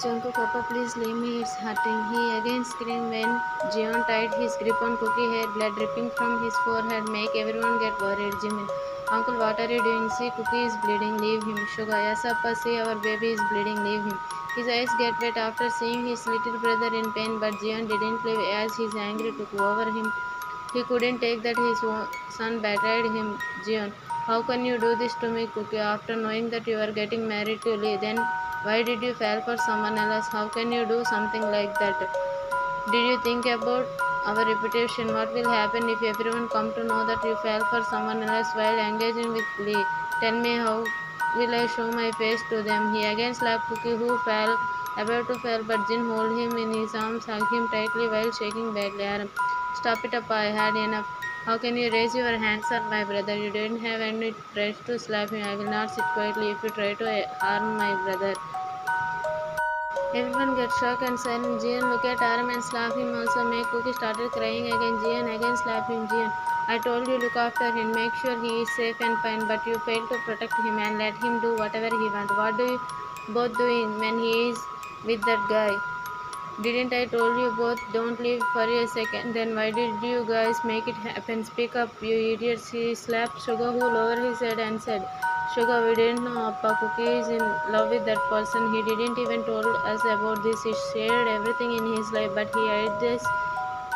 Junko, Papa, please leave me, it's hurting. He again screamed when Jeon tied his grip on Cookie hair, blood dripping from his forehead, make everyone get worried. Jimin, Uncle, what are you doing? See, Cookie is bleeding, leave him. Sugar, yes, Appa, see, our baby is bleeding, leave him. His eyes get wet after seeing his little brother in pain, but Jeon didn't leave as his anger took over him. He couldn't take that his son betrayed him. Jeon, how can you do this to me, Cookie, after knowing that you are getting married to Lee? Then why did you fall for someone else? How can you do something like that? Did you think about our reputation? What will happen if everyone come to know that you fell for someone else while engaging with Lee? Tell me, how will I show my face to them? He again slapped Cookie, who fell about to fall, but Jin hold him in his arms, hugged him tightly while shaking badly. Aram, stop it up, I had enough. How can you raise your hands on my brother? You didn't have any right to slap him. I will not sit quietly if you try to harm my brother. Everyone gets shocked and silent. Jeon look at Aram and slap him also. Make Cookie started crying again. Jeon again slap him. Jeon, I told you look after him, make sure he is safe and fine, but you fail to protect him and let him do whatever he wants. What do you both doing when he is with that guy? Didn't I told you both don't leave for a second? Then why did you guys make it happen? Speak up, you idiots. He slapped Sugar, who lowered his head and said, Sugar, we didn't know Appa Cookie is in love with that person. He didn't even told us about this. He shared everything in his life, but he hid this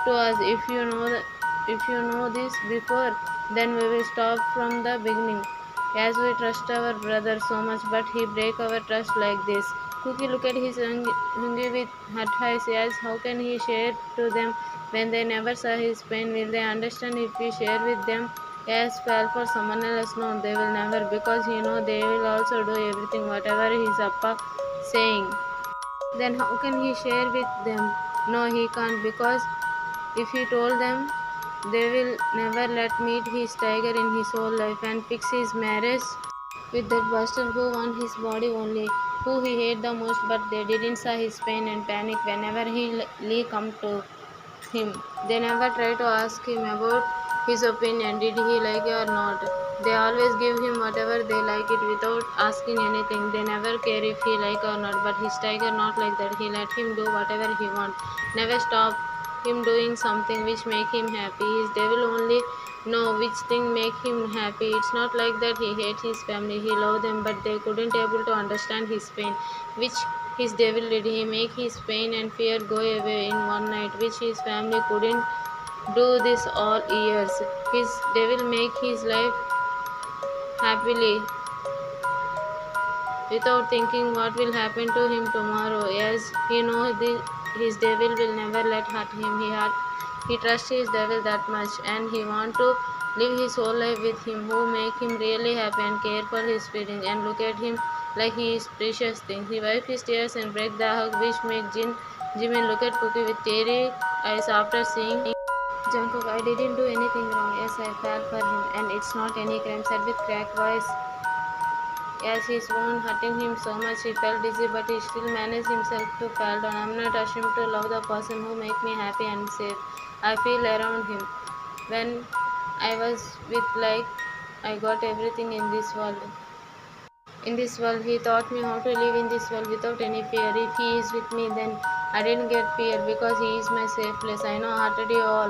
to us. If you know this before, then we will stop from the beginning. As we trust our brother so much, but he break our trust like this. Cookie looked at his hungry with hurt eyes. Yes, how can he share to them when they never saw his pain? Will they understand if we share with them? Yes, fell for someone else. No, they will never, because they will also do everything whatever his appa saying. Then how can he share with them? No, he can't, because if he told them, they will never let meet his tiger in his whole life and fix his marriage with that bastard who want his body only, who he hate the most, but they didn't saw his pain and panic whenever Lee come to him. They never try to ask him about his opinion, did he like it or not. They always give him whatever they like it without asking anything. They never care if he like or not, but his tiger not like that. He let him do whatever he want. Never stop him doing something which make him happy. His devil only know which thing make him happy. It's not like that he hates his family. He love them, but they couldn't able to understand his pain, which his devil did. He make his pain and fear go away in one night, which his family couldn't do this all years. His devil make his life happily without thinking what will happen to him tomorrow. As he knows his devil will never let hurt him. He trusts his devil that much, and he want to live his whole life with him, who make him really happy and care for his feelings and look at him like he is precious thing. He wipe his tears and break the hug, which make Jimmy look at Cookie with teary eyes after seeing Jungkook. I didn't do anything wrong. Yes, I fell for him, and it's not any crime, said with cracked voice. As his wound hurting him so much, he felt dizzy, but he still managed himself to fall down. I'm not ashamed to love the person who make me happy and safe. I feel around him. When I was with like I got everything in this world. In this world, he taught me how to live in this world without any fear. If he is with me, then I didn't get fear because he is my safe place. I know I hurted you all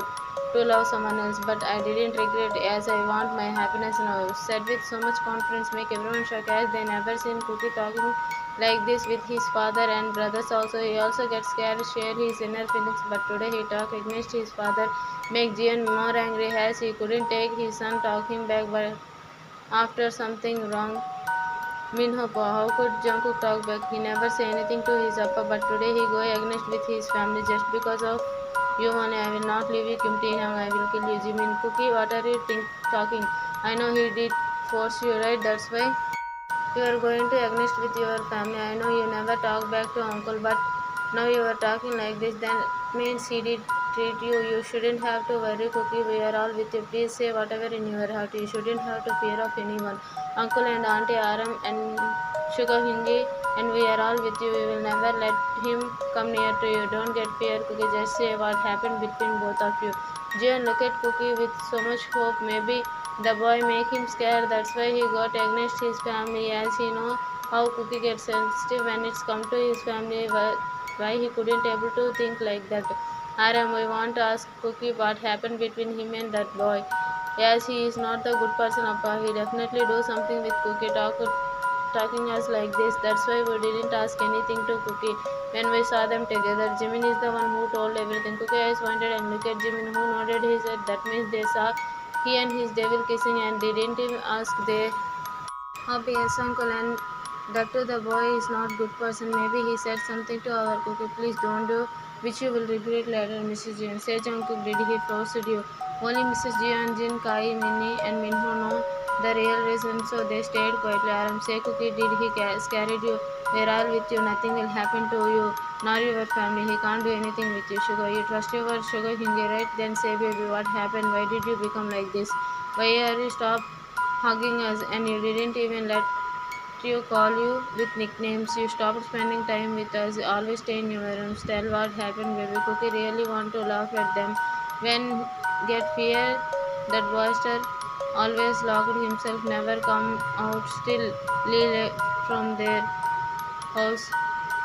to love someone else, but I didn't regret as I want my happiness now. Said with so much confidence, make everyone shocked as they never seen Cookie talking like this with his father and brothers also. He also gets scared, share his inner feelings, but today he talked against his father, make Jeon more angry as he couldn't take his son talking back, but after something wrong. Minho, how could Jungkook talk back? He never say anything to his appa, but today he go against with his family just because of you only. I will not leave you, Kim Tae Hyung. I will kill you, Jimin. Cookie, what are you talking? I know he did force you, right? That's why you are going to against with your family. I know you never talk back to uncle, but now you are talking like this. Then means he did treat you. You shouldn't have to worry, Cookie. We are all with you. Please say whatever in your heart. You shouldn't have to fear of anyone. Uncle and Auntie Aram and Sugar Hingi, and we are all with you. We will never let him come near to you. Don't get fear, Cookie. Just say what happened between both of you. Jian looked at Cookie with so much hope. Maybe the boy make him scared. That's why he got against his family, as he know how Cookie gets sensitive when it's come to his family, why he couldn't able to think like that. Aram, we want to ask Cookie what happened between him and that boy. Yes, he is not the good person, Appa. He definitely do something with Cookie talking us like this. That's why we didn't ask anything to Cookie when we saw them together. Jimin is the one who told everything. Cookie eyes pointed and looked at Jimin, who nodded his head. That means they saw he and his devil kissing and they didn't even ask. They happy yes uncle and that too the boy is not good person. Maybe he said something to our Cookie. Please don't do which you will regret later, Mrs. Jeon. Say Jungkook, did he forced you? Only Mrs. Jeon, Jin, Kai, Minnie and Minho know the real reason, so they stayed quietly. Aram, say Cookie, did he scared you? We're all with you, nothing will happen to you, nor your family. He can't do anything with you. Sugar, you trust your Sugar Hinge, right? Then say baby, what happened? Why did you become like this? Why are you stop hugging us and you didn't even let you call you with nicknames. You stopped spending time with us. Always stay in your rooms. Tell what happened, baby. Cookie really want to laugh at them. When get fear that Buster always locked himself, never come out. Still Lee from there house,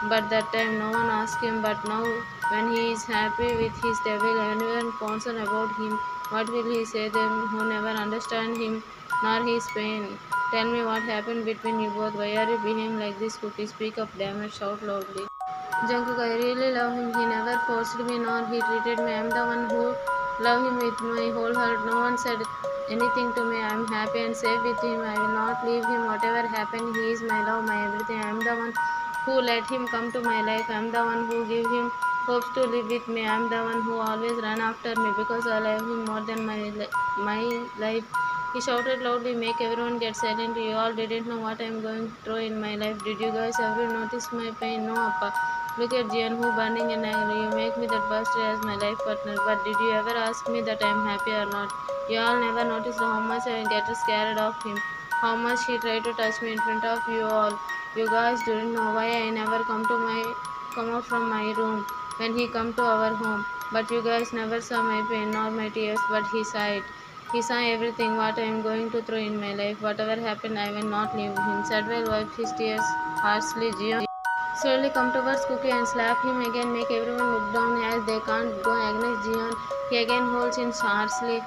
but that time no one asked him. But now, when he is happy with his devil, anyone concerned about him, what will he say them who never understand him nor his pain? Tell me what happened between you both. Why are you behaving like this, Cookie? Speak up, damn it, shout loudly. Jungkook, I really love him. He never forced me nor he treated me. I'm the one who love him with my whole heart. No one said anything to me. I'm happy and safe with him. I will not leave him. Whatever happened, he is my love, my everything. I'm the one who let him come to my life. I'm the one who give him hopes to live with me. I'm the one who always run after me because I love him more than my life. He shouted loudly, make everyone get silent. You all didn't know what I'm going through in my life. Did you guys ever notice my pain? No, Appa. Look at Jeon, who burning in anger. You make me that bastard as my life partner. But did you ever ask me that I'm happy or not? You all never noticed how much I get scared of him. How much he tried to touch me in front of you all. You guys didn't know why I never come out from my room when he come to our home. But you guys never saw my pain nor my tears, but he saw it. He saw everything what I am going to through in my life. Whatever happened, I will not leave him. Said while wipe his tears harshly. Jeon slowly come towards Cookie and slap him again, make everyone look down as they can't go against Jeon. He again holds him harshly.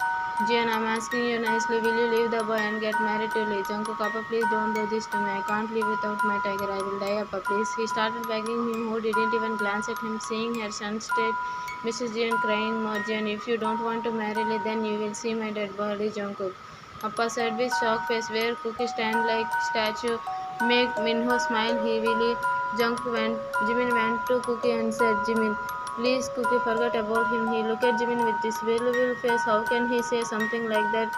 Jeon, I'm asking you nicely, will you leave the boy and get married to Lee? Jungkook, Appa, please don't do this to me. I can't live without my tiger. I will die, Appa, please. He started begging him, who didn't even glance at him, seeing her son state. Mrs. Jeon crying more. Jeon, if you don't want to marry Lee, then you will see my dead body, Jungkook. Appa said with shocked face, where Cookie stand like statue. Make Minho smile heavily. Jimin went to Cookie and said, Jimin, please, Cookie, forget about him. He looked at Jimin with this beautiful face. How can he say something like that?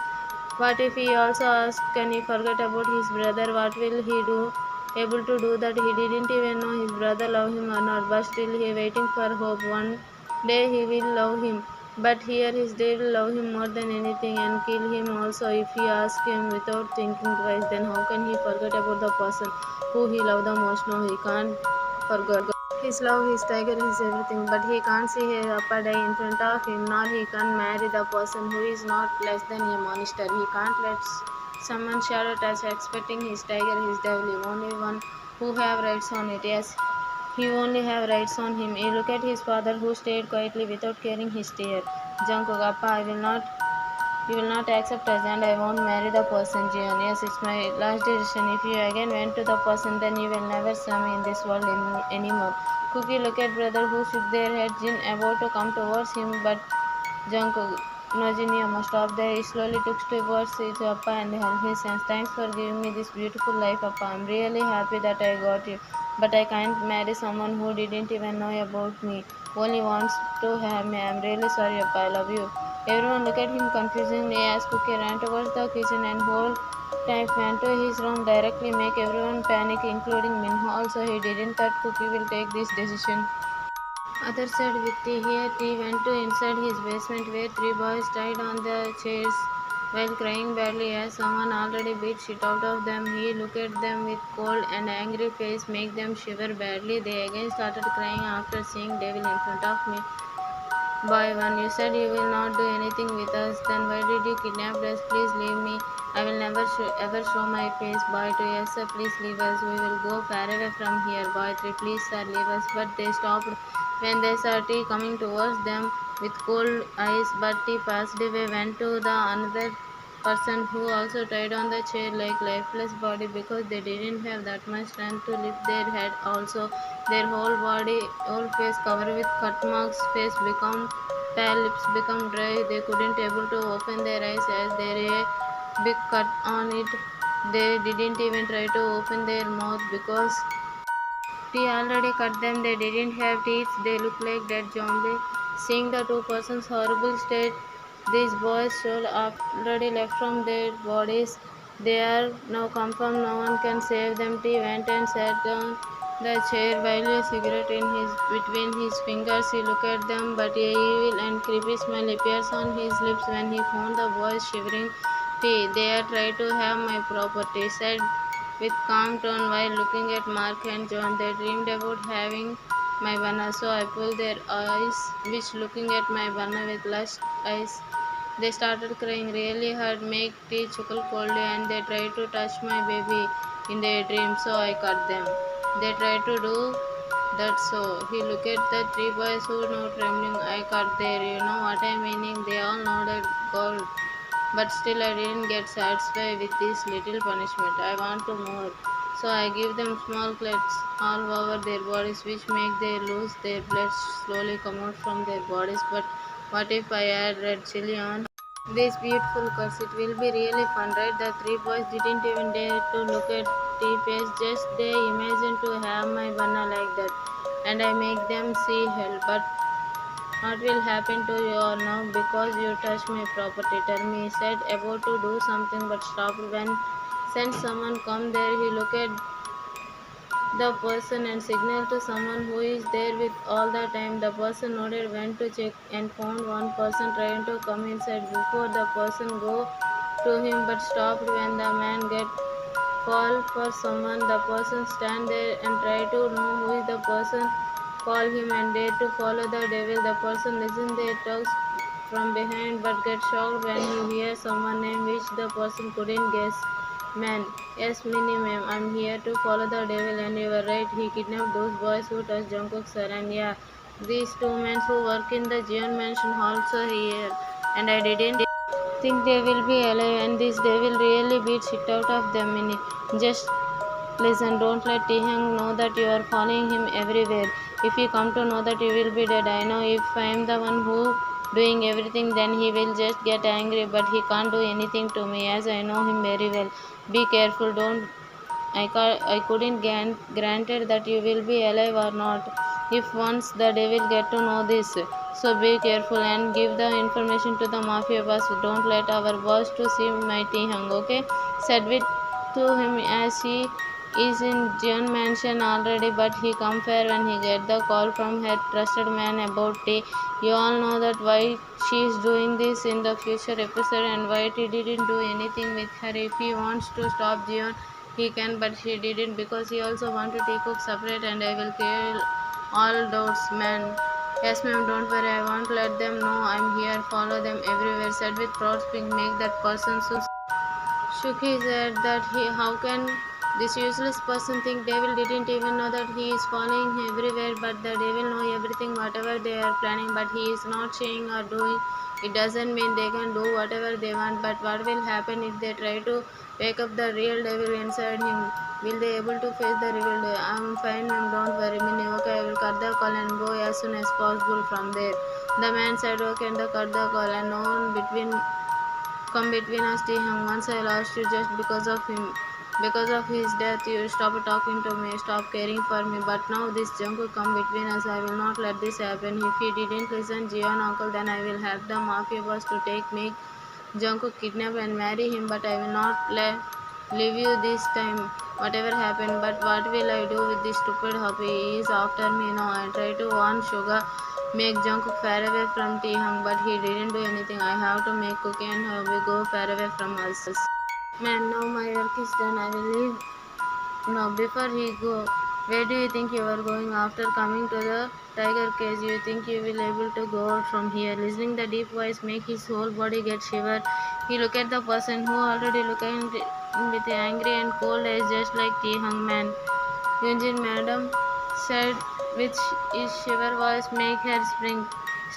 What if he also asks, can he forget about his brother? What will he do? Able to do that? He didn't even know his brother love him or not, but still he waiting for hope. One day he will love him. But here his dad will love him more than anything and kill him also if he asks him without thinking twice. Then how can he forget about the person who he loved the most? No, he can't forget. His love, his tiger, his everything, but he can't see her upper day in front of him, nor he can marry the person who is not less than a monster. He can't let someone shadow touch expecting his tiger, his devil, only one who have rights on it. Yes, he only have rights on him. He look at his father who stayed quietly without caring his tear. Jungkook, Appa, you will not accept us and I won't marry the person, Jeon. Yes, it's my last decision. If you again went to the person, then you will never see me in this world anymore. Cookie looked at brother who shook their head, Jin about to come towards him, but Jungkook, no Jin, you must stop there. He slowly took towards his Appa and held his hands. Thanks for giving me this beautiful life, Appa. I'm really happy that I got you. But I can't marry someone who didn't even know about me, only wants to have me. I'm really sorry, Appa. I love you. Everyone looked at him confusingly as Cookie ran towards the kitchen and whole time went to his room directly, make everyone panic, including Minho. Also, he didn't thought Cookie will take this decision. Other side with the here he went to inside his basement where three boys died on the chairs while crying badly as someone already beat shit out of them. He looked at them with cold and angry face, make them shiver badly. They again started crying after seeing devil in front of me. Boy one, you said you will not do anything with us, then why did you kidnap us? Please leave me. I will never ever show my face. Boy 2, yes sir, please leave us. We will go far away from here. Boy 3, please sir, leave us. But they stopped when they saw T coming towards them with cold eyes. But T passed away, went to the another person who also tied on the chair like lifeless body because they didn't have that much strength to lift their head. Also, their whole body, whole face covered with cut marks, face become pale, lips become dry. They couldn't able to open their eyes as there a big cut on it. They didn't even try to open their mouth because he already cut them. They didn't have teeth. They looked like dead zombies. Seeing the two persons' horrible state, these boys should already left from their bodies. They are now confirmed no one can save them. He went and sat down the chair while a cigarette in his between his fingers. He looked at them, but a evil and creepy smile appears on his lips when he found the boys shivering. They are trying to have my property, said with calm tone while looking at Mark and John. They dreamed about having my banana, so I pulled their eyes, which looking at my banana with lust eyes. They started crying really hard, make tea chuckle coldly, and they tried to touch my baby in their dream, so I cut them. They tried to do that, so he looked at the three boys who now trembling. I cut there, you know what I meaning? They all nodded gold. But still, I didn't get satisfied with this little punishment. I want to more. So I give them small cuts all over their bodies, which make they lose their blood slowly come out from their bodies. But what if I add red chili on these beautiful cuts? It will be really fun, right? The three boys didn't even dare to look at the face. Just they imagined to have my banana like that, and I make them see hell. But what will happen to you all now because you touched my property? Tell me, he said, about to do something but stopped when sent someone come there. He looked at the person and signaled to someone who is there with all the time. The person nodded, went to check and found one person trying to come inside before the person go to him but stopped when the man get call for someone. The person stand there and try to know who is the person. Call him and dare to follow the devil. The person listen their talks from behind but get shocked when he hears someone name which the person couldn't guess. Man, yes, Minnie ma'am, I'm here to follow the devil, and you were right. He kidnapped those boys who touched Jungkook sir, and yeah, these two men who work in the Jeon mansion also here. And I didn't think they will be alive, and this devil really beat shit out of them. Minnie, just listen, don't let Tihang know that you are following him everywhere. If he come to know that you will be dead, I know if I am the one who doing everything, then he will just get angry, but he can't do anything to me as I know him very well. Be careful, don't I couldn't granted that you will be alive or not. If once the devil get to know this, so be careful and give the information to the mafia boss. Don't let our boss to see my Tihang, okay? Said with to him as he is in Jeon mansion already, but he come fair when he get the call from her trusted man about tea. You all know that why she is doing this in the future episode and why he didn't do anything with her. If he wants to stop Jeon, he can, but he didn't because he also want to take cook separate and I will kill all doubts, man. Yes, ma'am, don't worry. I won't let them know I'm here. Follow them everywhere. Said with proud speak, make that person so shook his head that how can this useless person think devil didn't even know that he is following everywhere, but the devil know everything whatever they are planning, but he is not saying or doing. It doesn't mean they can do whatever they want, but what will happen if they try to wake up the real devil inside him? Will they able to face the real devil? I'm fine, ma'am, don't worry, Minnie. Okay, I will cut the call and go as soon as possible from there. The man said okay and the cut the call and no one between come between us, Tihang. Once I lost you just because of him. Because of his death, you stopped talking to me, stopped caring for me. But now this Jungkook come between us. I will not let this happen. If he didn't listen, Jeon uncle, then I will help the mafia boss to take me, Jungkook kidnap and marry him. But I will not leave you this time. Whatever happened, but what will I do with this stupid hobby? He is after me now. I try to warn Sugar, make Jungkook far away from Tihang, but he didn't do anything. I have to make Cookie and Hobby go far away from us. Man, now my work is done. I will leave now. Before he go, where do you think you are going after coming to the tiger cage? You think you will able to go out from here? Listening the deep voice make his whole body get shiver. He looked at the person who already looked with angry and cold eyes, just like the hung man. Yunjin, madam, said with his shiver voice, make her spring.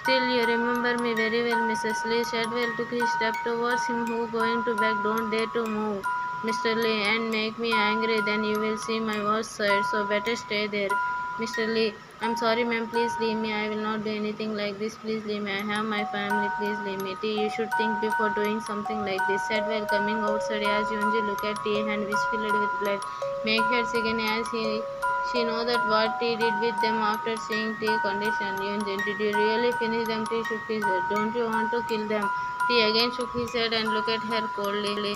Still, you remember me very well, Mrs. Lee. Shadwell took his step towards him, who going to beg, don't dare to move, Mr. Lee, and make me angry, then you will see my worst side, so better stay there. Mr. Lee, I'm sorry, ma'am, please leave me. I will not do anything like this. Please leave me. I have my family. Please leave me. T, you should think before doing something like this, said while coming outside as Yunji looked at T hand which filled with blood. Make her again as she know that what T did with them after seeing T condition. Yunjin, did you really finish them? T shook his head. Don't you want to kill them? T again shook his head and looked at her coldly.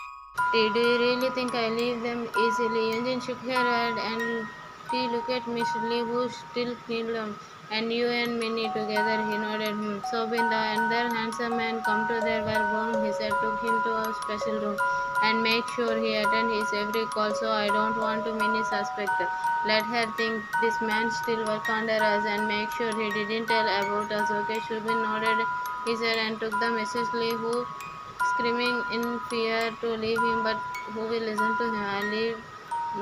T, do you really think I leave them easily? Yunjin shook her head and T looked at Mr. Lee who still kneeled down. And you and Minnie together, he nodded. So when the other handsome man come to their room, he said, took him to a special room and make sure he attend his every call. So I don't want to Minnie suspect. Let her think this man still work under us and make sure he didn't tell about us. Okay, Shubin nodded his head and took the message Lee who screaming in fear to leave him, but who will listen to him? I leave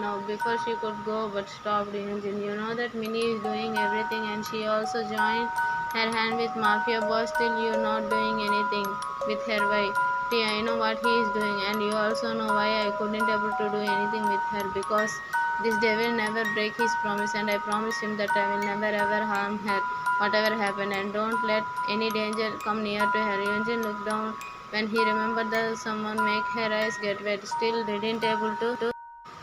now before she could go, but stopped. Yunjin, you know that Minnie is doing everything, and she also joined her hand with Mafia boss. Still, you're not doing anything with her. Why? See, I know what he is doing, and you also know why I couldn't able to do anything with her because this devil never break his promise, and I promise him that I will never ever harm her, whatever happen, and don't let any danger come near to her. Yunjin looked down when he remembered that someone make her eyes get wet. Still didn't able to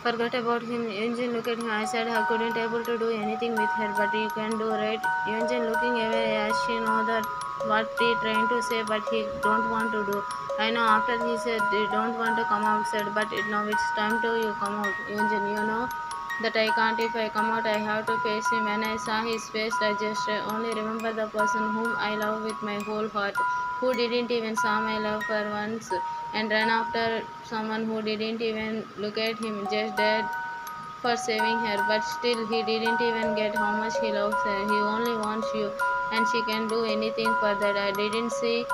forgot about him. Yunjin looked at him. I said I couldn't able to do anything with her, but you can do, right? Yunjin looking away as she know that what he trying to say, but he don't want to do. I know after he said they don't want to come outside, but now it's time to you come out. Yunjin, you know that I can't. If I come out, I have to face him. When I saw his face, I just only remember the person whom I love with my whole heart, who didn't even saw my love for once, and ran after someone who didn't even look at him, just dead for saving her. But still, he didn't even get how much he loves her. He only wants you, and she can do anything for that. I didn't see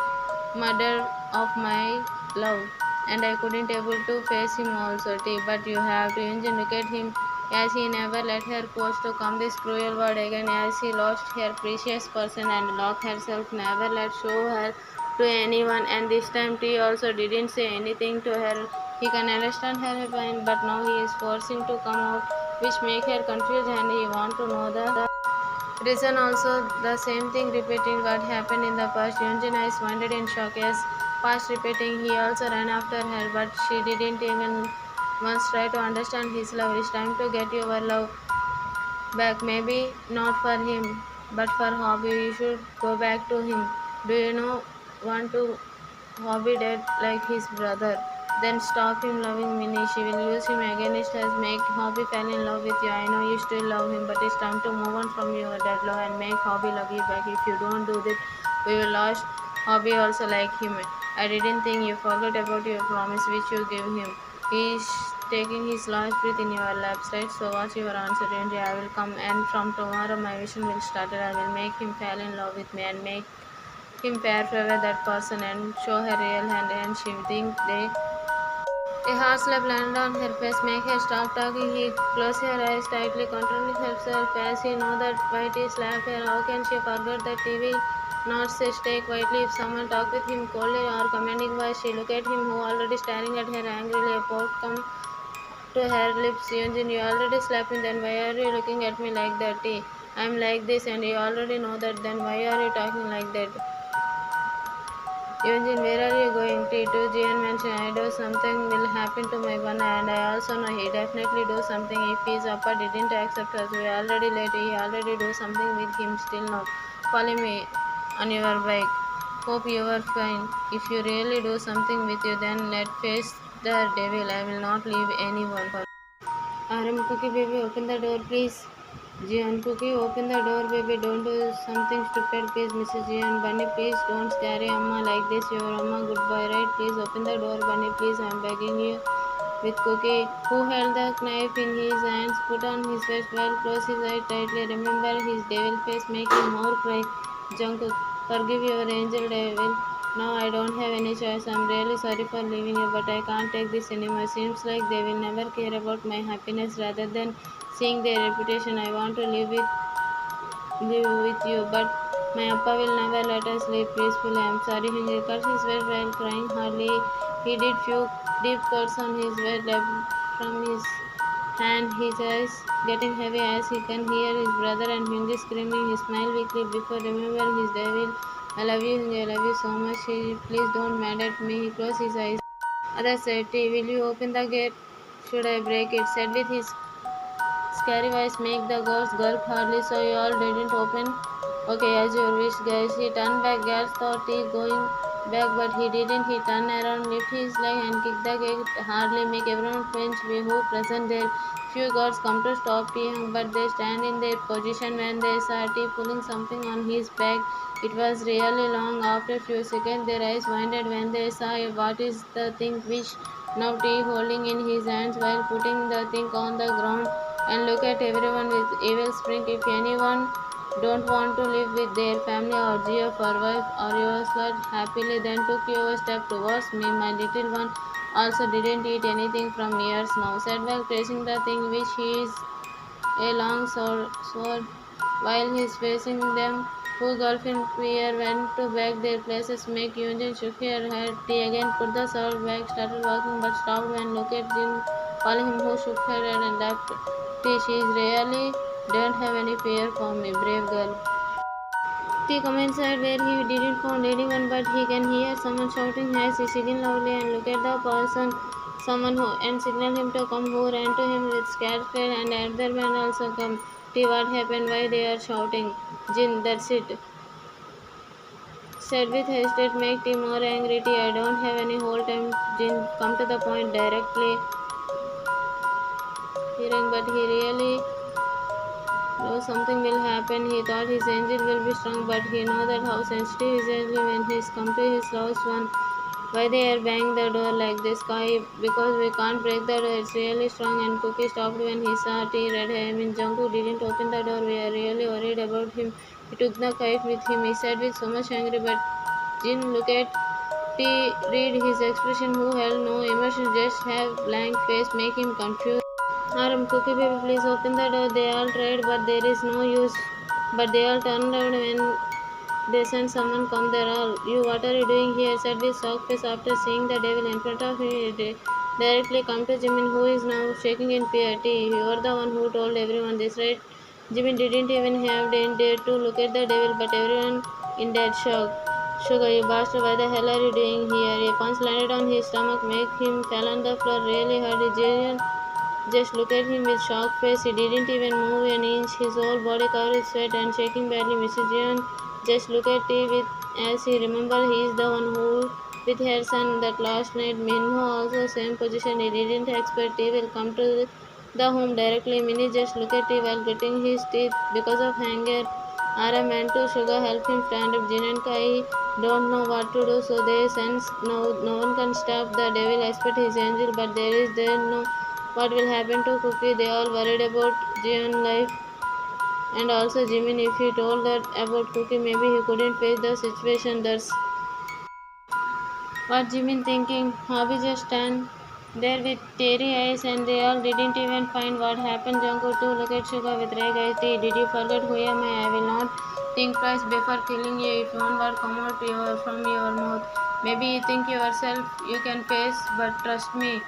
murder of my love, and I couldn't able to face him also. But you have to engine look at him as he never let her force to come this cruel word again, as he lost her precious person and locked herself, never let show her to anyone. And this time T also didn't say anything to her. He can understand her pain, but now he is forcing to come out, which make her confused, and he want to know the reason also. The same thing repeating what happened in the past. Yunjin eyes wondered in shock as past repeating. He also ran after her, but she didn't even once try to understand his love. It's time to get your love back. Maybe not for him, but for Hobby. You should go back to him. Do you know want to Hobby dead like his brother? Then stop him loving Minnie. She will use him against us. Make Hobby fall in love with you. I know you still love him, but it's time to move on from your dead love and make Hobby love you back. If you don't do that, we will lost Hobby also like him. I didn't think you forgot about your promise which you gave him. He is taking his last breath in your laps, right? So what's your answer? And I will come, and from tomorrow my vision will start, and I will make him fall in love with me and make him pair forever that person and show her real hand, and she think they a harsh slap landed on her face, make her stop talking. He closed her eyes tightly, controlling herself as he know that Whitey slap her. How can she forget that he will not say stay quietly if someone talk with him coldly or commanding voice? She looked at him who already staring at her angrily. A pout come to her lips. Yunjin, you already slapped me, then why are you looking at me like that? I'm like this and you already know that, then why are you talking like that? Eugene, where are you going? T2 Jeon mentioned I do something will happen to my one, and I also know he definitely do something if his upper didn't accept us. We already late, he already do something with him still now. Follow me on your bike. Hope you are fine. If you really do something with you, then let face the devil. I will not leave anyone. RM Cookie baby, open the door please. Jeon Cookie, open the door baby. Don't do something stupid please, Mrs. Jeon. Bunny, please don't scare Amma like this. Your Amma good boy, right? Please open the door, Bunny, please. I'm begging you. With Cookie, who held the knife in his hands, put on his vest while close his eyes tightly. Remember his devil face, make him more cry. Jungkook, forgive your angel devil. No, I don't have any choice. I'm really sorry for leaving you, but I can't take this anymore. Seems like they will never care about my happiness rather than seeing their reputation. I want to live with you, but my appa will never let us live peacefully. I'm sorry. He cuts his wet while crying hardly. He did few deep cuts on his wet lip from his hand, his eyes getting heavy as he can hear his brother and Hyunji screaming. He smiled weakly before remembering his devil. I love you, Hyunji, I love you so much. Please don't mad at me. He closed his eyes. Other said, will you open the gate? Should I break it? Said with his scary voice make the girls gulp hardly so you all didn't open. Okay, as you wish, guys. He turned back. Girls thought he going back, but he didn't. He turned around, lift his leg, and kicked the gate hardly, make everyone flinch. We who present there. Few guards come to stop Young, but they stand in their position when they saw T pulling something on his back. It was really long. After a few seconds, their eyes winded when they saw what is the thing which now T holding in his hands while putting the thing on the ground and look at everyone with evil spring. If anyone don't want to live with their family or GF or wife or yourself happily, then took your step towards me. My little one also didn't eat anything from years now, said while tracing the thing which he is a long sword while he's facing them. Who girlfriend Pierre went to back their places. Make Yunjin shook her head. T again put the sword back, started walking but stopped when looked at Jin calling him, who shook her head and left. T, she is really don't have any fear for me, brave girl. T come inside where he didn't find anyone but he can hear someone shouting as he sitting loudly and look at the person someone who and signal him to come who ran to him with scared face and other man also come. T, what happened? Why they are shouting? Jin, that's it. Said with haste make T more angry. T, I don't have any whole time. Jin, come to the point directly. Hearing, but he really knows something will happen. He thought his angel will be strong, but he know that how sensitive his angel when he's come to his lost one. Why they are bang the door like this? Sky, because we can't break the door. It's really strong. And Cookie stopped when he saw T red. I mean, Jungkook didn't open the door. We are really worried about him. He took the kite with him. He said with so much anger, but Jin look at T, read his expression. Who held no emotion, just have blank face, make him confused. Aram, Cookie baby, please open the door. They all tried, but there is no use. But they all turned around when they sent someone come there. All you, what are you doing here? Said with shocked face after seeing the devil in front of him. He directly come to Jimin, who is now shaking in fear. T, you are the one who told everyone this, right? Jimin didn't even have dare to look at the devil, but everyone in that shock. Sugar, you bastard, why the hell are you doing here? A punch landed on his stomach, make him fell on the floor, really hurt. Jeon just look at him with shocked face. He didn't even move an inch. His whole body covered with sweat and shaking badly. Mrs. Jeon just look at T with as he remember he is the one who with her son that last night. Minho also same position. He didn't expect T will come to the home directly. Minnie just look at T while gritting his teeth because of anger. RM and to Sugar help him stand up. Jin and Kai don't know what to do, so they sense no one can stop the devil expect his angel, but there no what will happen to Cookie. They all worried about Jeon life and also Jimin. If he told that about Cookie, maybe he couldn't face the situation. That's what Jimin thinking. Hobby just stand there with teary eyes and they all didn't even find what happened. Jungkook too look at Suga with rage eyes. Did you forget who am I? I will not think twice before killing you if one word come out from your mouth. Maybe you think yourself you can face, but trust me,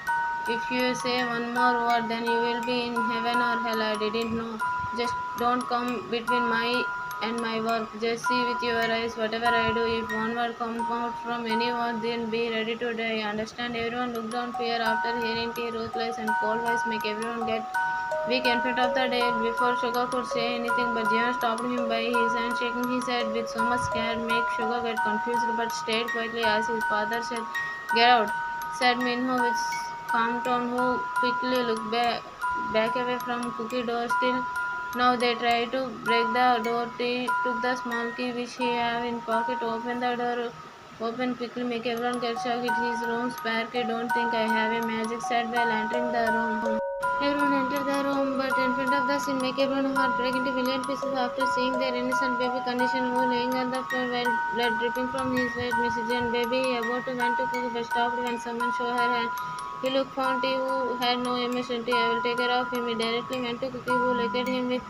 if you say one more word, then you will be in heaven or hell. I didn't know. Just don't come between my work. Just see with your eyes whatever I do. If one word comes out from anyone, then be ready to die. Understand? Everyone looked on fear after hearing T ruthless and cold voice make everyone get weak in front of the day before Sugar could say anything, but Jeon stopped him by his hand, shaking his head with so much scared, make Sugar get confused, but stayed quietly as his father said, "Get out," said Minho with calm tone, who quickly looked back away from Cookie door. Still, now they try to break the door. He took the small key which he have in pocket, open the door. Open quickly, make everyone get shocked. It's his room. Spare key. Don't think I have a magic set while entering the room. Everyone entered the room, but in front of the scene, make everyone's heart break into million pieces after seeing their innocent baby condition who laying on the floor while blood dripping from his right. Mrs. Jeon, baby, about to went to cook, but stopped when someone showed her hand. He looked Fonty, who had no emotion. I will take care of him. He directly went to Cookie, who looked at him with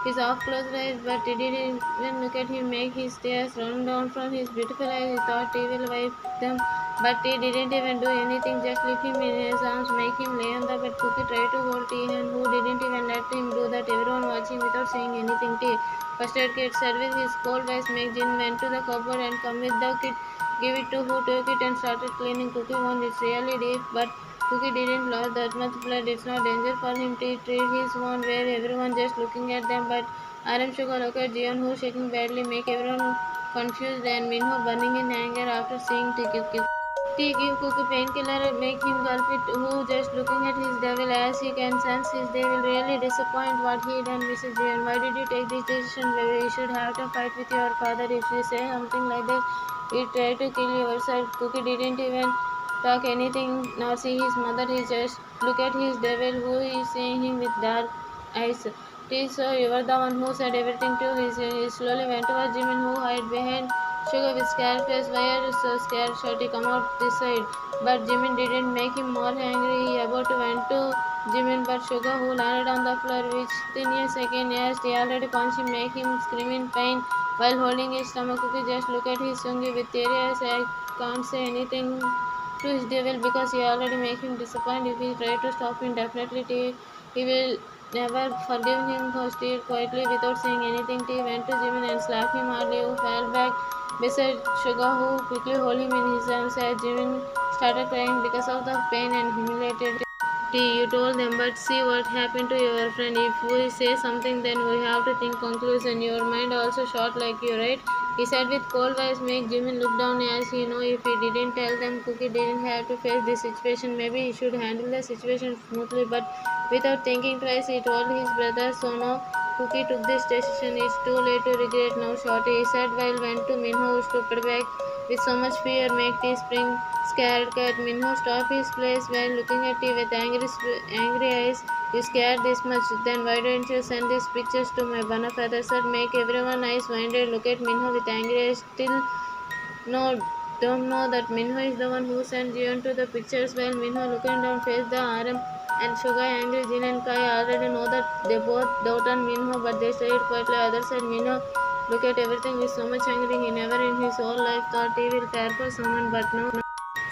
his half-closed eyes, but he didn't even look at him. Make his tears run down from his beautiful eyes. He thought he will wipe them, but he didn't even do anything. Just lift him in his arms, make him lay on the bed. Cookie tried to hold Tehan, who didn't even let him do that. Everyone watching without saying anything. T. First aid kit said with his cold voice. Make Jin went to the cupboard and come with the kit. Give it to who took it and started cleaning Cookie wound. It's really deep, but Cookie didn't lose that much blood. It's not danger for him to treat his wound where everyone just looking at them. But Aram Sugar looked at Jeon, who shaking badly, make everyone confused, and Minho burning in anger after seeing TQ. Tea give Cookie painkiller, make him gulp it, who just looking at his devil as he can sense his devil really disappoint what he done, Mrs. Jeon. Why did you take this decision, baby? You should have to fight with your father. If you say something like this, we try to kill yourself. Cookie didn't even talk anything, nor see his mother. He just look at his devil, who is seeing him with dark eyes. Tea, so you were the one who said everything to his. He slowly went towards Jimin, who hid behind Sugar with scared face. Why are you so scared? Shorty, come out this side. But Jimin didn't make him more angry. He about went to Jimin, but Sugar, who landed on the floor, which within a second, yes, he already punched him, make him scream in pain while holding his stomach. Cookie just look at his Sungi with tears. I can't say anything to his devil because he already make him disappointed. If he try to stop him, definitely he will never forgive him. For stayed quietly without saying anything. T went to Jimin and slapped him hardly, who fell back beside Sugar, who quickly hold him in his arms as Jimin started crying because of the pain and humiliated. T, you told them, but see what happened to your friend. If we say something, then we have to think conclusion. Your mind also shot like you, right? He said with cold voice. Make Jimin look down as he know if he didn't tell them Cookie didn't have to face this situation. Maybe he should handle the situation smoothly, but without thinking twice, he told his brother. So now Cookie took this decision. It's too late to regret now, Shorty, he said while went to Minho, who stood back with so much fear. Make tea spring scared cat. Minho stopped his place while looking at tea with angry eyes. You scared this much? Then why don't you send these pictures to my Bana father? Said make everyone eyes winded. Look at Minho with angry eyes. Still no, don't know that Minho is the one who sent Jeon to the pictures while Minho looking down faced the RM and Suga angry. Jin and Kai already know that they both doubt on Minho, but they stayed quietly. Other side, Minho look at everything with so much angry. He never in his whole life thought he will care for someone, but now.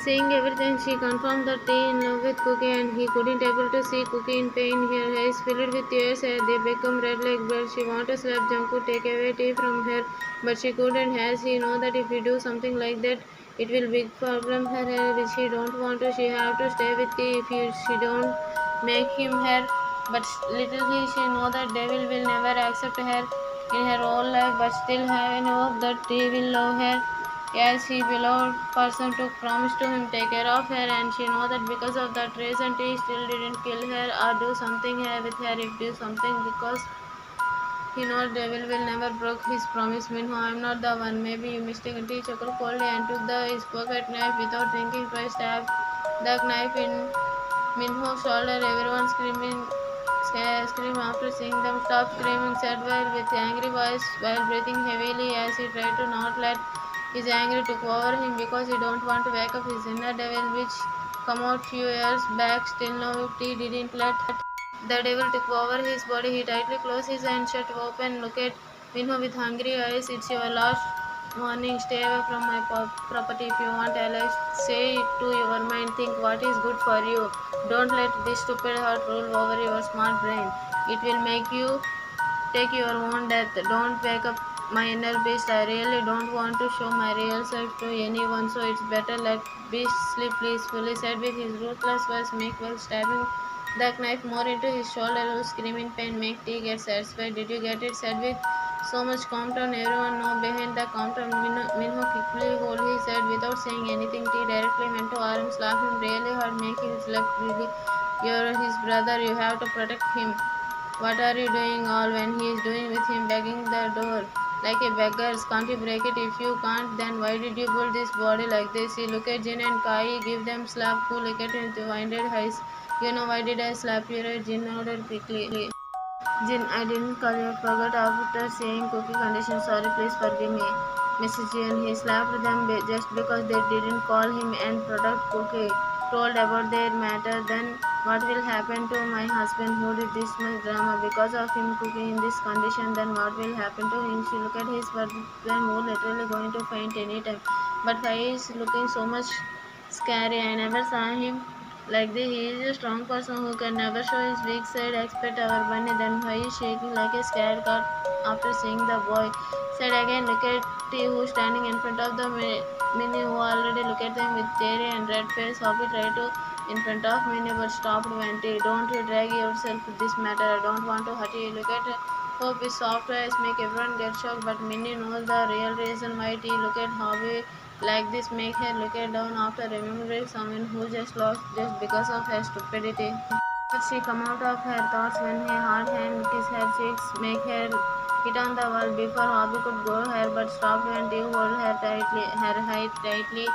Seeing everything, she confirmed that he in love with Cookie and he couldn't able to see Cookie in pain. Her eyes filled with tears as they become red like blood. She wanted to slap Jungkook, take away tea from her, but she couldn't as he know that if we do something like that, it will big problem for her which she don't want to. She have to stay with tea if she don't make him her. But little she know that devil will never accept her in her whole life, but still have an hope that he will love her as he beloved person took promise to him take care of her, and she know that because of that reason he still didn't kill her or do something with her if do something because he know devil will never broke his promise. Minho, I'm not the one. Maybe you mistakenly chuckled coldly and took his pocket knife without thinking twice. Stabbed the knife in Minho's shoulder. Everyone scream after seeing them. Stop screaming, said while with angry voice while breathing heavily as he tried to not let his anger took over him because he don't want to wake up his inner devil which come out few years back. Still no, he didn't let the devil took over his body. He tightly closed his eyes, shut open, look at Minho with hungry eyes. It's your last warning. Stay away from my property if you want allies. Say it to your mind. Think what is good for you. Don't let this stupid heart rule over your smart brain. It will make you take your own death. Don't wake up my inner beast. I really don't want to show my real self to anyone, so it's better let beast sleep peacefully, said with his ruthless voice. Make while stabbing the knife more into his shoulder, who scream in pain. Make tea get satisfied. Did you get it? Said with so much calm tone. Everyone know behind the counter. Minho quickly hold his head without saying anything. Tea directly went to arms, slap him really hard, making his left really. You're his brother. You have to protect him. What are you doing all when he is doing with him begging the door like a beggar? Can't you break it? If you can't, then why did you pull this body like this? He look at Jin and Kai, give them slap, who look at him with winded eyes. You know why did I slap you, right? Jin nodded quickly. Jin, I didn't call you. Forgot after saying cookie condition. Sorry, please forgive me. Mrs. Jeon, he slapped them just because they didn't call him and protect Cookie. Told about their matter, then what will happen to my husband who did this much drama because of him cooking in this condition? Then what will happen to him? She looked at his husband who literally going to faint anytime. But why is looking so much scary? I never saw him like this. He is a strong person who can never show his weak side. Expect our bunny. Then why is shaking like a scared cat after seeing the boy? Said again, look at T who standing in front of the Minnie who already look at them with teary and red face. Hoppy tried to in front of Minnie but stopped when T. Don't you drag yourself with this matter. I don't want to hurt you. Look at Hope his soft eyes make everyone get shocked, but Minnie knows the real reason why T look at Hobby like this make her look at down after remembering someone who just lost just because of her stupidity. But she come out of her thoughts when her hard hand kiss her cheeks, make her hit on the wall before Hobby could go her, but stopped when Dave hold her height tightly,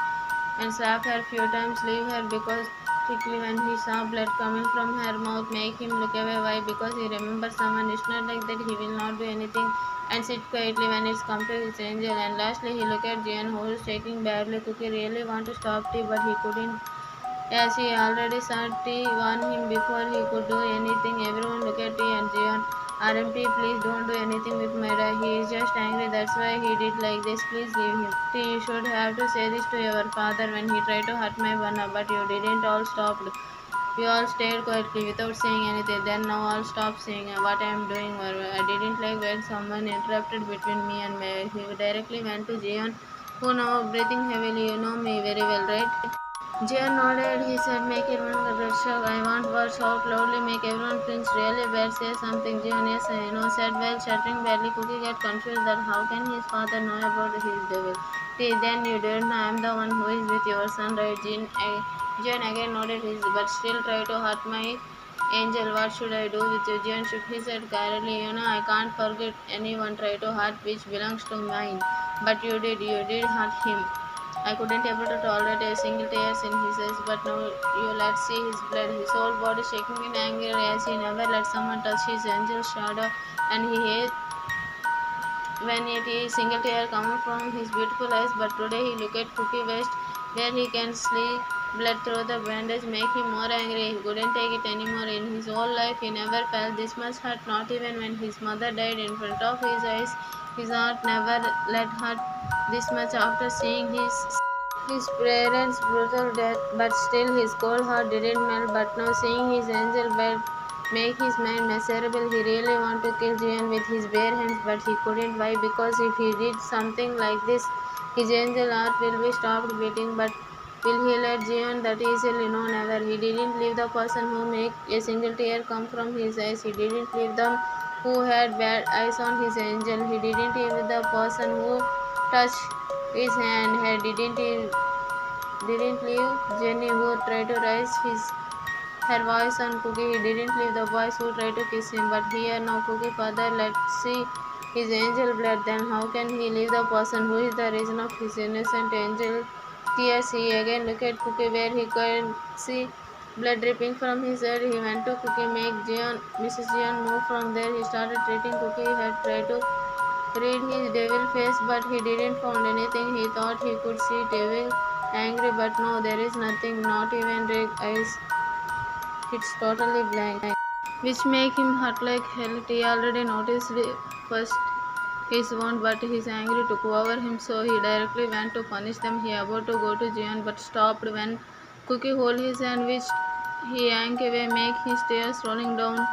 and slap her few times, leave her because quickly when he saw blood coming from her mouth, make him look away. Why? Because he remembers someone. It's not like that. He will not do anything and sit quietly when it's come to his angel. And lastly, he looked at Jeon, who is shaking badly. Cookie really want to stop tea, but he couldn't. As he already saw T warn him before he could do anything. Everyone look at T and Jeon. RMT, please don't do anything with Myra. He is just angry. That's why he did like this. Please leave him. T, you should have to say this to your father when he tried to hurt my banana, but you didn't. All stopped. We all stayed quietly without saying anything. Then now all stopped saying what I am doing. Or I didn't like when someone interrupted between me and Mary. He directly went to Jeon, who now breathing heavily. You know me very well, right? Jeon nodded. He said, make everyone get shocked. I want words out loudly, make everyone flinch really bad. Say something. Jeon, yes, I know, said while chattering badly. Cookie got confused that how can his father know about his devil. See, then you don't know I'm the one who is with your son, right? Jeon again nodded his, but still try to hurt my angel. What should I do with you? Jeon shook his head carelessly. You know, I can't forget anyone try to hurt which belongs to mine. But you did hurt him. I couldn't able to tolerate a single tears in his eyes, but now you let see his blood, his whole body shaking in anger as he never let someone touch his angel's shadow, and he hates when it is single tear coming from his beautiful eyes. But today he looked at Cookie West, where he can see blood through the bandage, make him more angry. He couldn't take it anymore. In his whole life, he never felt this much hurt, not even when his mother died in front of his eyes. His heart never let hurt this much after seeing his parents' brutal death, but still his cold heart didn't melt. But now seeing his angel bed make his mind miserable, he really wanted to kill Jeon with his bare hands, but he couldn't. Why? Because if he did something like this, his angel heart will be stopped beating. But will he let Jeon that easily? No, never. He didn't leave the person who made a single tear come from his eyes. He didn't leave them who had bad eyes on his angel. He didn't leave the person who touched his hand. Didn't leave Jenny who tried to raise her voice on Cookie. He didn't leave the boys who tried to kiss him. But here now Cookie father let's see his angel blood. Then how can he leave the person who is the reason of his innocent angel tears? He again looked at Cookie where he could see blood dripping from his head. He went to Cookie, make Mrs. Jeon move from there. He started treating Cookie. He had tried to read his devil face, but he didn't found anything. He thought he could see devil angry, but no, there is nothing, not even red eyes. It's totally blank, which make him hurt like hell. He already noticed first his wound, but his anger took over him, so he directly went to punish them. He about to go to Jeon, but stopped when Cookie hold his hand, which he yanked away, make his tears rolling down.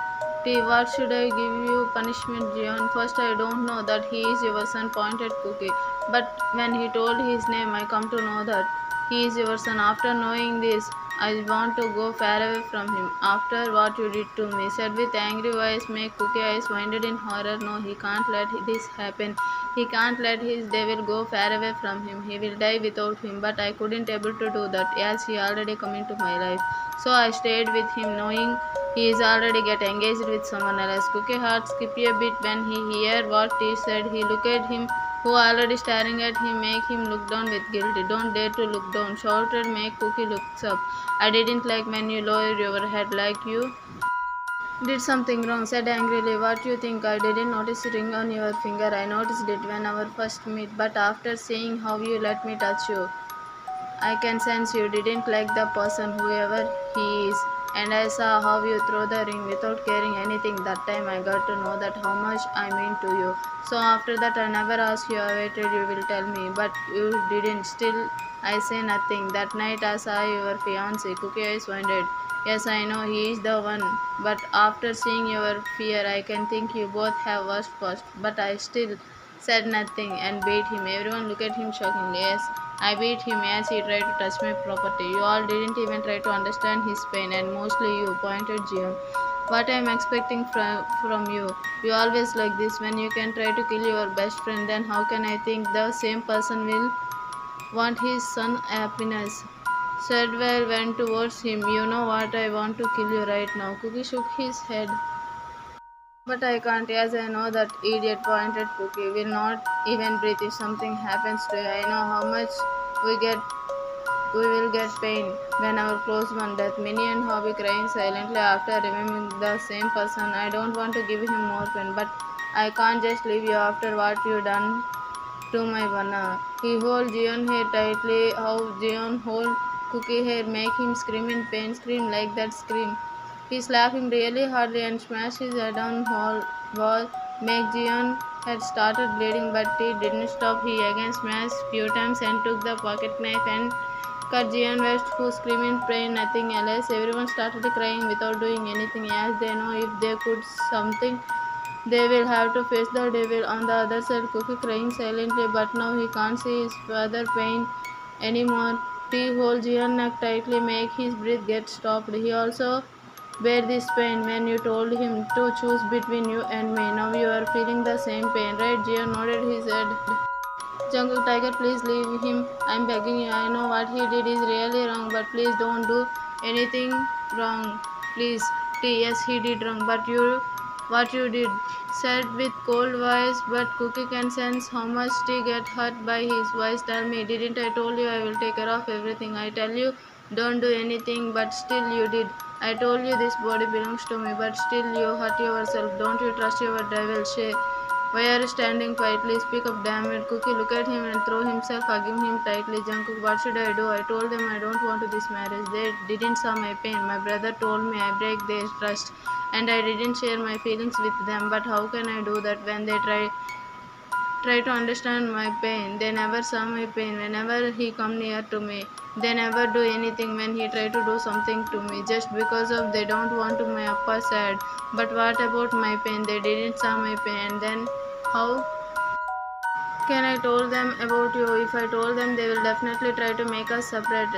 T, what should I give you punishment, Jeon? First, I don't know that he is your son, pointed Cookie. But when he told his name, I come to know that he is your son. After knowing this, I want to go far away from him. After what you did to me, said with angry voice, make Cookie eyes winded in horror. No, he can't let this happen. He can't let his devil go far away from him. He will die without him. But I couldn't able to do that, as he already come into my life. So I stayed with him, knowing he is already get engaged with someone else. Cookie heart skip a bit when he hear what he said. He looked at him who already staring at him, make him look down with guilt. Don't dare to look down, shouted, make Cookie looks up. I didn't like when you lowered your head like you did something wrong, said angrily. What you think? I didn't notice a ring on your finger. I noticed it when our first meet, but after seeing how you let me touch you, I can sense you didn't like the person, whoever he is. And I saw how you throw the ring without caring anything. That time I got to know that how much I mean to you. So after that I never asked you. I waited you will tell me, but you didn't. Still I say nothing. That night I saw your fiance. Cookie eyes wondered. Yes, I know he is the one. But after seeing your fear, I can think you both have worst first. But I still said nothing and beat him. Everyone looked at him shockingly. Yes, I beat him as he tried to touch my property. You all didn't even try to understand his pain, and mostly you, pointed Jeon. What I am expecting from you? You always like this. When you can try to kill your best friend, then how can I think the same person will want his son happiness? Sedwell went towards him. You know what? I want to kill you right now. Cookie shook his head. But I can't, as I know that idiot pointed Cookie will not even breathe if something happens to you. I know how much we get we will get pain when our close one death. Minnie and Hobby crying silently after remembering the same person. I don't want to give him more pain, but I can't just leave you after what you done to my banana. He hold Jeon hair tightly. How Jeon hold Cookie hair make him scream in pain. Scream like that scream. He slapped him really hardly and smashed his head on wall. Make Jeon had started bleeding, but he didn't stop. He again smashed few times and took the pocket knife and cut Jeon West, who screamed in pain. Nothing else. Everyone started crying without doing anything, as they know if they could something they will have to face the devil. On the other side, Cookie crying silently, but now he can't see his father pain anymore. He hold Jian neck tightly, make his breath get stopped. He also bear this pain when you told him to choose between you and me. Now you are feeling the same pain, right? Jian nodded his head. Jungkook Tiger, please leave him. I'm begging you. I know what he did is really wrong, but please don't do anything wrong. Please. T. Yes, he did wrong, but what you did, said with cold voice, but Cookie can sense how much T get hurt by his voice. Tell me, didn't I told you I will take care of everything? I tell you, don't do anything, but still you did. I told you this body belongs to me, but still you hurt yourself. Don't you trust your devil? Why are you standing quietly? Speak up, damn it. Cookie look at him and throw himself, hugging him tightly. Jungkook, what should I do? I told them I don't want this marriage. They didn't saw my pain. My brother told me I break their trust, and I didn't share my feelings with them. But how can I do that when they try to understand my pain? They never saw my pain. Whenever he come near to me, they never do anything when he try to do something to me. Just because of they don't want to my appa sad. But what about my pain? They didn't saw my pain. And then how can I told them about you? If I told them, they will definitely try to make us separate.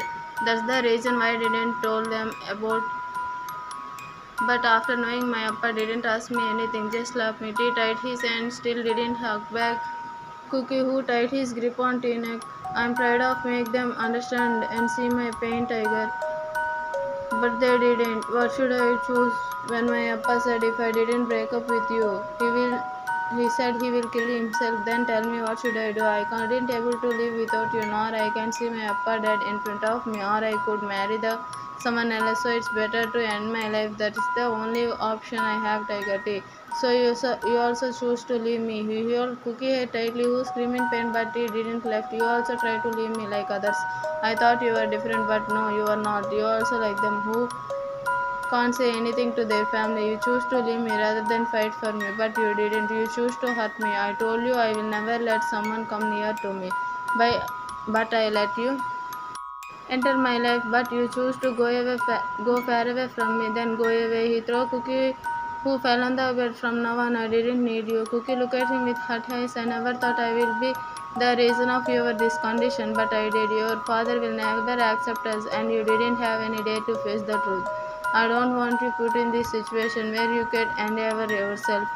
That's the reason why I didn't told them about. But after knowing my appa didn't ask me anything, just slapped me. He tied his hand, still didn't hug back. Cookie, who tied his grip on T neck. I'm proud of make them understand and see my pain, Tiger. But they didn't. What should I choose? When my appa said if I didn't break up with you, he said he will kill himself. Then tell me what should I do? I couldn't able to live without you, nor I can see my appa dead in front of me, or I could marry the someone else. So it's better to end my life. That is the only option I have, Tiger T. So you also choose to leave me. He held Cookie head tightly, who screamed in pain, but he didn't left. You also try to leave me like others. I thought you were different, but no, you are not. You are also like them who can't say anything to their family. You choose to leave me rather than fight for me, but you didn't. You choose to hurt me. I told you I will never let someone come near to me. By, but I let you enter my life, but you choose to go far away from me. Then go away. He threw Cookie, who fell on the bed. From now on, I didn't need you. Cookie looked at him with hurt eyes. I never thought I will be the reason of your this condition, but I did. Your father will never accept us, and you didn't have any day to face the truth. I don't want you put in this situation where you can endeavor yourself.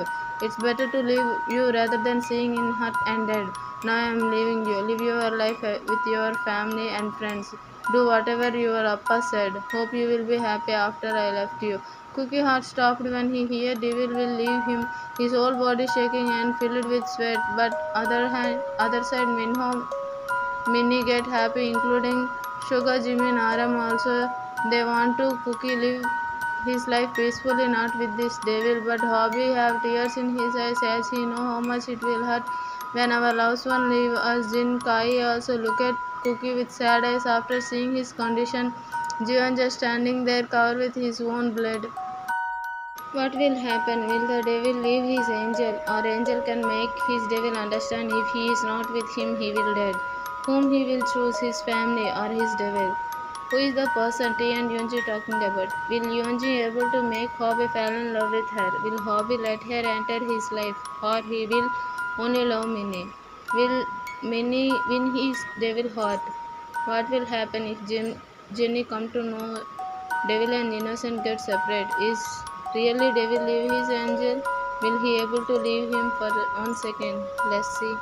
It's better to leave you rather than seeing in hurt and dead. Now I am leaving you. Live your life with your family and friends. Do whatever your appa said. Hope you will be happy after I left you. Cookie heart stopped when he heard Devil will leave him, his whole body shaking and filled with sweat. But other side, Minnie get happy, including Sugar, Jimmy, and Aram also. They want to Cookie live his life peacefully, not with this devil. But Hobby have tears in his eyes as he know how much it will hurt when our loved one leave us. Jin Kai also look at Cookie with sad eyes after seeing his condition. Jeon just standing there covered with his own blood. What will happen? Will the devil leave his angel, or angel can make his devil understand if he is not with him, he will dead? Whom he will choose, his family or his devil? Who is the person T and Yunji talking about? Will Yunji able to make Hobby fall in love with her? Will Hobby let her enter his life, or he will only love Minnie? Will Minnie win his devil heart? What will happen if Jenny come to know devil and innocent get separate? Is really devil leave his angel? Will he able to leave him for 1 second? Let's see.